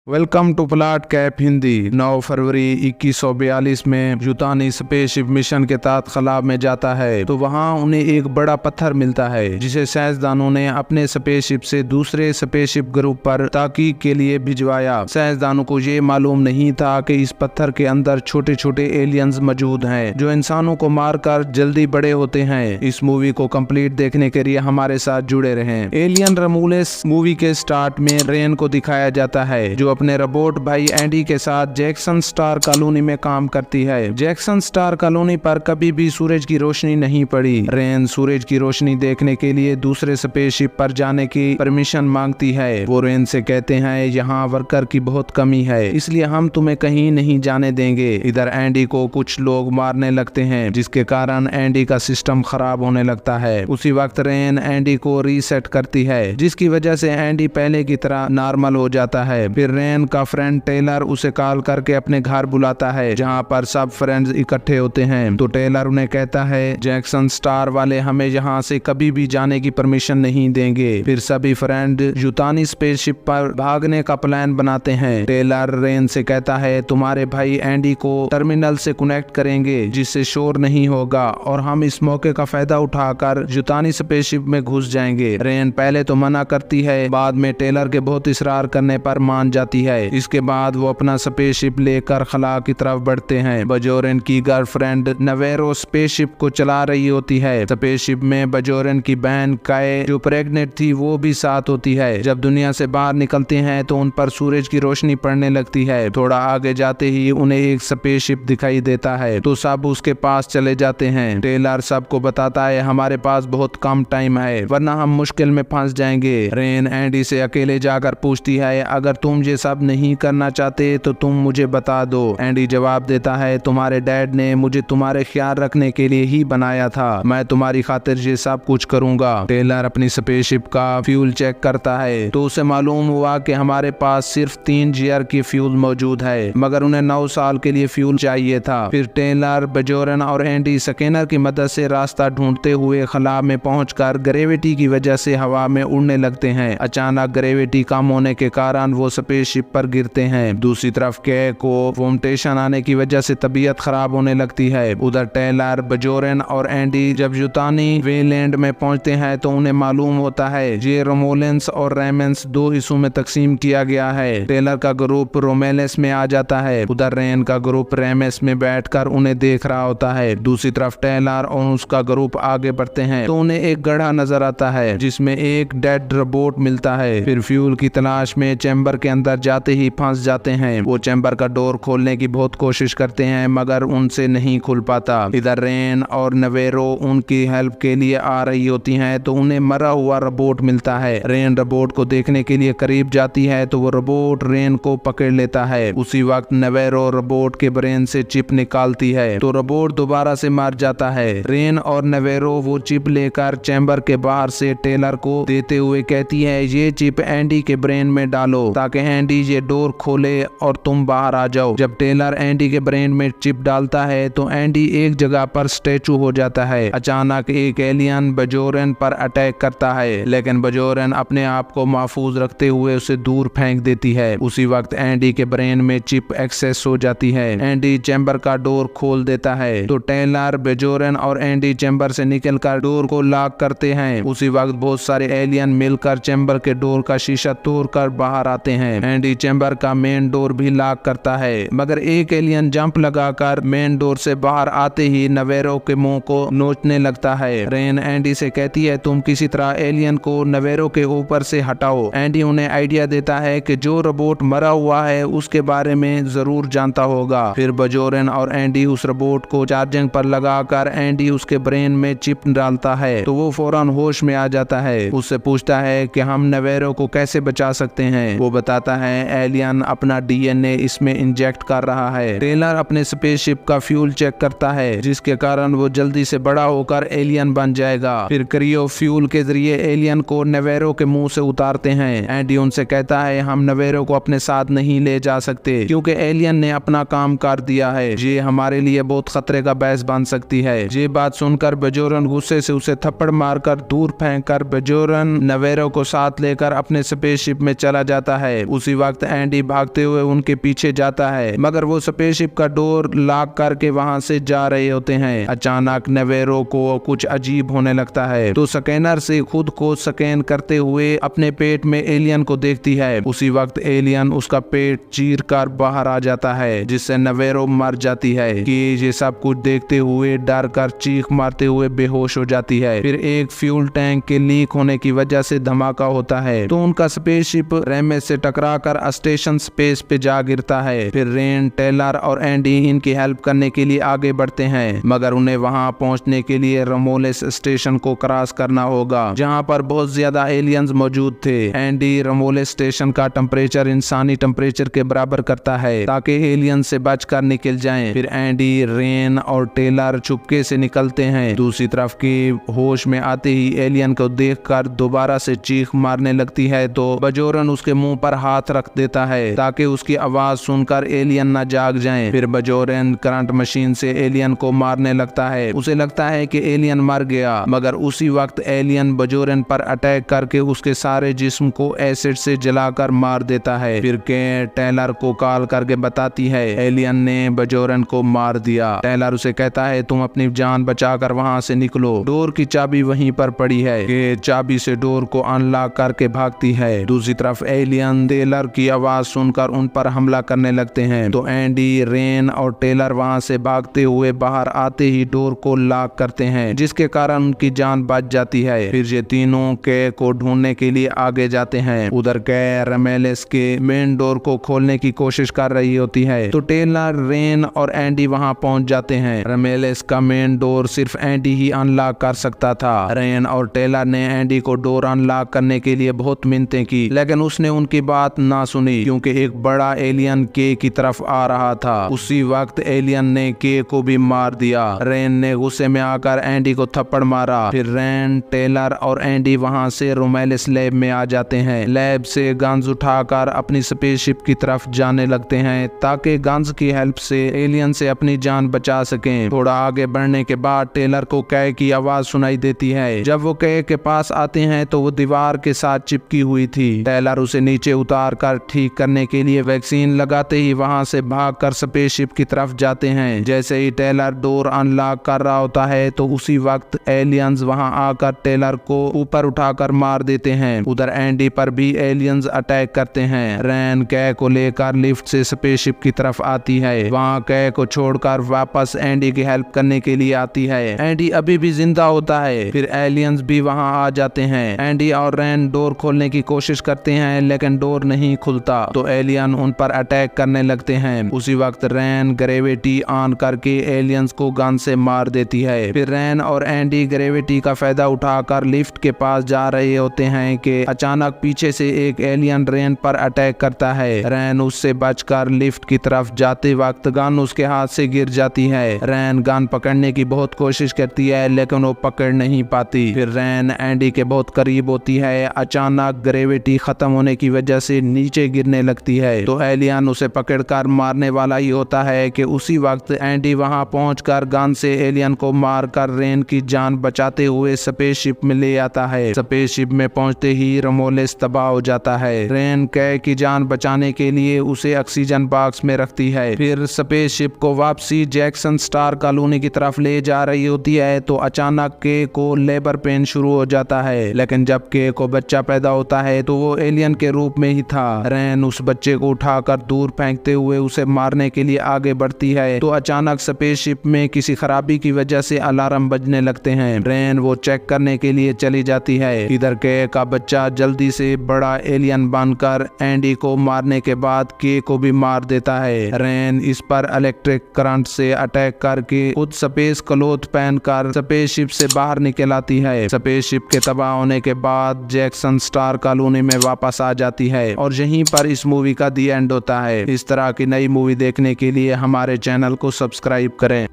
Welcome to प्लाट कैप हिंदी। 9 फरवरी 2142 में यूतानी स्पेसशिप मिशन के तहत खला में जाता है तो वहां उन्हें एक बड़ा पत्थर मिलता है जिसे साइंसदानों ने अपने स्पेसशिप से दूसरे स्पेसशिप ग्रुप पर तहकीक के लिए भिजवाया। साइंसदानों को ये मालूम नहीं था कि इस पत्थर के अंदर छोटे छोटे एलियंस मौजूद हैं जो इंसानों को मारकर जल्दी बड़े होते हैं। इस मूवी को कंप्लीट देखने के लिए हमारे साथ जुड़े रहें। एलियन रमूलेस मूवी के स्टार्ट में रेन को दिखाया जाता है जो अपने रोबोट भाई एंडी के साथ जैक्सन स्टार कॉलोनी में काम करती है। जैक्सन स्टार कॉलोनी पर कभी भी सूरज की रोशनी नहीं पड़ी। रेन सूरज की रोशनी देखने के लिए दूसरे स्पेसशिप पर जाने की परमिशन मांगती है। वो रेन से कहते हैं यहाँ वर्कर की बहुत कमी है इसलिए हम तुम्हें कहीं नहीं जाने देंगे। इधर एंडी को कुछ लोग मारने लगते हैं जिसके कारण एंडी का सिस्टम खराब होने लगता है। उसी वक्त रेन एंडी को रीसेट करती है जिसकी वजह से एंडी पहले की तरह नॉर्मल हो जाता है। फिर रेन का फ्रेंड टेलर उसे कॉल करके अपने घर बुलाता है जहां पर सब फ्रेंड्स इकट्ठे होते हैं। तो टेलर उन्हें कहता है जैक्सन स्टार वाले हमें यहाँ से कभी भी जाने की परमिशन नहीं देंगे। फिर सभी फ्रेंड यूतानी स्पेसशिप पर भागने का प्लान बनाते हैं। टेलर रेन से कहता है तुम्हारे भाई एंडी को टर्मिनल से कनेक्ट करेंगे जिससे शोर नहीं होगा और हम इस मौके का फायदा उठाकर यूतानी स्पेसशिप में घुस जाएंगे। रेन पहले तो मना करती है, बाद में टेलर के बहुत इसरार करने पर मान जाती है। इसके बाद वो अपना स्पेसशिप लेकर खला की तरफ बढ़ते हैं। बजोरन की गर्लफ्रेंड नवेरो स्पेसशिप को चला रही होती है। स्पेसशिप में बजोरन की बहन काए जो प्रेग्नेंट थी वो भी साथ होती है। जब दुनिया से बाहर निकलते हैं तो उन पर सूरज की रोशनी पड़ने लगती है। थोड़ा आगे जाते ही उन्हें एक स्पेसशिप दिखाई देता है तो सब उसके पास चले जाते हैं। टेलर सबको बताता है हमारे पास बहुत कम टाइम है वरना हम मुश्किल में फंस जाएंगे। रेन एंडी से अकेले जाकर पूछती है अगर तुम ये सब नहीं करना चाहते तो तुम मुझे बता दो। एंडी जवाब देता है तुम्हारे डैड ने मुझे तुम्हारे ख्याल रखने के लिए ही बनाया था, मैं तुम्हारी खातिर ये सब कुछ करूंगा। टेलर अपनी स्पेसशिप का फ्यूल चेक करता है तो उसे मालूम हुआ कि हमारे पास सिर्फ 3 ईयर की फ्यूल मौजूद है मगर उन्हें 9 साल के लिए फ्यूल चाहिए था। फिर टेलर बजोरन और एंडी स्कैनर की मदद से रास्ता ढूंढते हुए खला में पहुंचकर ग्रेविटी की वजह से हवा में उड़ने लगते हैं। अचानक ग्रेविटी कम होने के कारण वो स्पेसशिप पर गिरते हैं। दूसरी तरफ के को वोमिटेशन आने की वजह से तबीयत खराब होने लगती है। उधर टेलर बजोरन और एंडी जब यूतानी वेलैंड में पहुंचते हैं तो उन्हें मालूम होता है ये रोमोलेंस और रेमेंस 2 हिस्सों में तकसीम किया गया है। टेलर का ग्रुप रोमेलेस में आ जाता है, उधर रेन का ग्रुप रेमेस में बैठकर उन्हें देख रहा होता है। दूसरी तरफ टेलर और उसका ग्रुप आगे बढ़ते हैं तो उन्हें एक गड्ढा नजर आता है जिसमें एक डेड रोबोट मिलता है। फिर फ्यूल की तलाश में चैम्बर के अंदर जाते ही फंस जाते हैं। वो चैम्बर का डोर खोलने की बहुत कोशिश करते हैं मगर उनसे नहीं खुल पाता। इधर रेन और नवेरो उनकी हेल्प के लिए आ रही होती हैं तो उन्हें मरा हुआ रोबोट मिलता है। रेन रोबोट को देखने के लिए करीब जाती है तो वो रोबोट रेन को पकड़ लेता है। उसी वक्त नवेरो रोबोट के ब्रेन से चिप निकालती है तो रोबोट दोबारा से मर जाता है। रेन और नवेरो वो चिप लेकर चैम्बर के बाहर से टेलर को देते हुए कहती है ये चिप एंडी के ब्रेन में डालो ताकि एंडी ये डोर खोले और तुम बाहर आ जाओ। जब टेलर एंडी के ब्रेन में चिप डालता है तो एंडी एक जगह पर स्टैचू हो जाता है। अचानक एक एलियन बजोरन पर अटैक करता है लेकिन बजोरन अपने आप को महफूज रखते हुए उसे दूर फेंक देती है। उसी वक्त एंडी के ब्रेन में चिप एक्सेस हो जाती है। एंडी चैम्बर का डोर खोल देता है तो टेलर बजोरन और एंडी चैम्बर से निकलकर डोर को लॉक करते हैं। उसी वक्त बहुत सारे एलियन मिलकर चैम्बर के डोर का शीशा तोड़कर बाहर आते हैं। एंडी चैम्बर का मेन डोर भी लॉक करता है मगर एक एलियन जंप लगाकर मेन डोर से बाहर आते ही नवेरो के मुंह को नोचने लगता है। रेन एंडी से कहती है तुम किसी तरह एलियन को नवेरो के ऊपर से हटाओ। एंडी उन्हें आइडिया देता है कि जो रोबोट मरा हुआ है उसके बारे में जरूर जानता होगा। फिर बजोरन और एंडी उस रोबोट को चार्जिंग पर लगाकर एंडी उसके ब्रेन में चिप डालता है तो वो फौरन होश में आ जाता है। उससे पूछता है कि हम नवेरो को कैसे बचा सकते हैं। वो बताता है एलियन अपना डीएनए इसमें इंजेक्ट कर रहा है। टेलर अपने स्पेसशिप का फ्यूल चेक करता है जिसके कारण वो जल्दी से बड़ा होकर एलियन बन जाएगा। फिर क्रियो फ्यूल के जरिए एलियन को नवेरो के मुंह से उतारते हैं। एंडी उनसे कहता है हम नवेरो को अपने साथ नहीं ले जा सकते क्योंकि एलियन ने अपना काम कर दिया है, ये हमारे लिए बहुत खतरे का बायस बन सकती है। ये बात सुनकर बजोरन गुस्से से उसे थप्पड़ मारकर दूर फेंक कर बजोरन नवेरो को साथ लेकर अपने स्पेसशिप में चला जाता है। उसी वक्त एंडी भागते हुए उनके पीछे जाता है, मगर वो स्पेसशिप का डोर लॉक करके वहां से जा रहे होते हैं। अचानक नवेरो को कुछ अजीब होने लगता है, तो स्कैनर से खुद को स्कैन करते हुए अपने पेट में एलियन को देखती है। उसी वक्त एलियन उसका पेट चीर कर बाहर आ जाता है, जिससे नवेरो मर जाती है। कि ये सब कुछ देखते हुए डर कर चीख मारते हुए बेहोश हो जाती है। फिर एक फ्यूल टैंक के लीक होने की वजह से धमाका होता है, तो उनका स्पेसशिप रेमेज से टकराकर स्टेशन स्पेस पे जा गिरता है। फिर रेन, टेलर और एंडी इनकी हेल्प करने के लिए आगे बढ़ते हैं, मगर उन्हें वहां पहुंचने के लिए रमोलेस स्टेशन को क्रॉस करना होगा, जहां पर बहुत ज्यादा एलियंस मौजूद थे। एंडी रमोलेस स्टेशन का टेम्परेचर इंसानी टेम्परेचर के बराबर करता है, ताकि एलियन से बचकर निकल जाएं। फिर एंडी, रेन और टेलर चुपके से निकलते हैं। दूसरी तरफ की होश में आते ही एलियन को देखकर दोबारा से चीख मारने लगती है, तो बजोरन उसके मुंह पर हाथ रख देता है ताकि उसकी आवाज सुनकर एलियन न जाग जाएं। फिर बजोरन करंट मशीन से एलियन को मारने लगता है। उसे लगता है कि एलियन मर गया, मगर उसी वक्त एलियन बजोरन पर अटैक करके उसके सारे जिस्म को एसिड से जलाकर मार देता है। फिर के टेलर को कॉल करके बताती है एलियन ने बजोरन को मार दिया। टेलर उसे कहता है तुम अपनी जान बचाकर वहां से निकलो, डोर की चाबी वहीं पर पड़ी है। के चाबी से डोर को अनलॉक करके भागती है। दूसरी तरफ एलियन टेलर की आवाज सुनकर उन पर हमला करने लगते हैं, तो एंडी, रेन और टेलर वहां से भागते हुए बाहर आते ही डोर को लॉक करते हैं, जिसके कारण उनकी जान बच जाती है। फिर ये तीनों के को ढूंढने के लिए आगे जाते हैं। उधर के रमेलेस के मेन डोर को खोलने की कोशिश कर रही होती है, तो टेलर, रेन और एंडी वहां पहुंच जाते हैं। रमेलेस का मेन डोर सिर्फ एंडी ही अनलॉक कर सकता था। रेन और टेलर ने एंडी को डोर अनलॉक करने के लिए बहुत मिन्नतें की, लेकिन उसने उनकी बात ना सुनी, क्योंकि एक बड़ा एलियन के की तरफ आ रहा था। उसी वक्त एलियन ने के को भी मार दिया। रेन ने गुस्से में आकर एंडी को थप्पड़ मारा। फिर रेन, टेलर और एंडी वहां से रोमेलिस लैब में आ जाते हैं। लैब से गन्स उठाकर अपनी स्पेसशिप की तरफ जाने लगते हैं, ताकि गन्स की हेल्प से एलियन से अपनी जान बचा सकें। थोड़ा आगे बढ़ने के बाद टेलर को कै की आवाज सुनाई देती है। जब वो कै के पास आते हैं तो वो दीवार के साथ चिपकी हुई थी। टेलर उसे नीचे उतार कर ठीक करने के लिए वैक्सीन लगाते ही वहां से भागकर स्पेसशिप की तरफ जाते हैं। जैसे ही टेलर डोर अनलॉक कर रहा होता है, तो उसी वक्त एलियंस वहां आकर टेलर को ऊपर उठाकर मार देते हैं। उधर एंडी पर भी एलियंस अटैक करते हैं। रैन कै को लेकर लिफ्ट से स्पेसशिप की तरफ आती है। वहां कै को छोड़कर वापस एंडी की हेल्प करने के लिए आती है। एंडी अभी भी जिंदा होता है। फिर एलियंस भी वहां आ जाते हैं। एंडी और रैन डोर खोलने की कोशिश करते हैं, लेकिन डोर नहीं खुलता, तो एलियन उन पर अटैक करने लगते हैं। उसी वक्त रैन ग्रेविटी ऑन करके एलियंस को गन से मार देती है। फिर रैन और एंडी ग्रेविटी का फायदा उठाकर लिफ्ट के पास जा रहे होते हैं कि अचानक पीछे से एक एलियन रैन पर अटैक करता है। रैन उससे बचकर लिफ्ट की तरफ जाते वक्त गन उसके हाथ से गिर जाती है। रैन गन पकड़ने की बहुत कोशिश करती है, लेकिन वो पकड़ नहीं पाती। फिर रैन एंडी के बहुत करीब होती है। अचानक ग्रेविटी खत्म होने की वजह से नीचे गिरने लगती है, तो एलियन उसे पकड़कर मारने वाला ही होता है कि उसी वक्त एंडी वहां पहुंचकर गन से एलियन को मारकर रेन की जान बचाते हुए स्पेसशिप में ले आता है। स्पेसशिप में पहुंचते ही रमोलेस तबाह हो जाता है। रेन कै की जान बचाने के लिए उसे ऑक्सीजन बॉक्स में रखती है। फिर स्पेसशिप को वापसी जैक्सन स्टार कॉलोनी की तरफ ले जा रही होती है, तो अचानक के को लेबर पेन शुरू हो जाता है। लेकिन जब के को बच्चा पैदा होता है, तो वो एलियन के रूप में ही था। रेन उस बच्चे को उठाकर दूर फेंकते हुए उसे मारने के लिए आगे बढ़ती है, तो अचानक स्पेसशिप में किसी खराबी की वजह से अलार्म बजने लगते हैं। रेन वो चेक करने के लिए चली जाती है। इधर के का बच्चा जल्दी से बड़ा एलियन बनकर एंडी को मारने के बाद के को भी मार देता है। रेन इस पर इलेक्ट्रिक करंट से अटैक करके खुद स्पेस क्लोथ पहनकर स्पेसशिप से बाहर निकल आती है। स्पेसशिप के तबाह होने के बाद जैक्सन स्टार कॉलोनी में वापस आ जाती है, और यहीं पर इस मूवी का दी एंड होता है। इस तरह की नई मूवी देखने के लिए हमारे चैनल को सब्सक्राइब करें।